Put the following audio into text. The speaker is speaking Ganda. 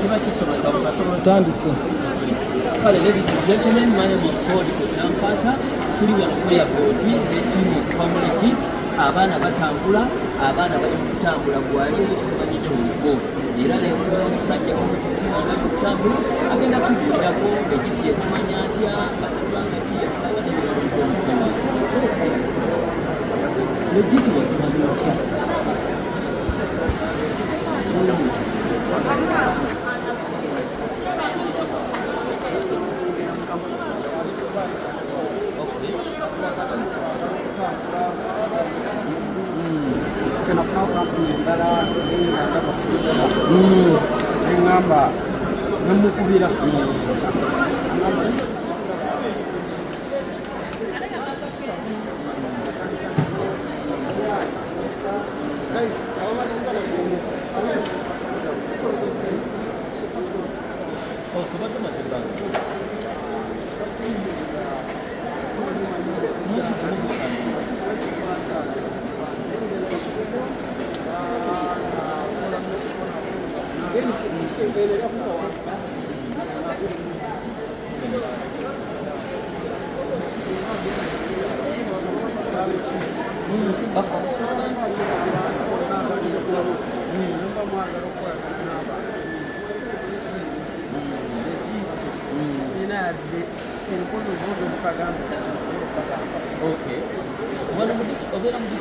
kiba kisoboka mu masomo tandise. Kale, ladies and gentlemen, my name is Paul Kochampata. Tuli wano ku airport ne tiimu Family Kit. Abaana batambula, abaana bali mu kutambula gwali simanyi kyombo. Era leero omusajja omu ku tiimu abali kutambula agenda tubuulirako ekiti yetumanya atya basatwanga ki yataba n'ebirungo. Legit yetumanya atya. Ngamba namukubira Okay. Bueno, hubiéramos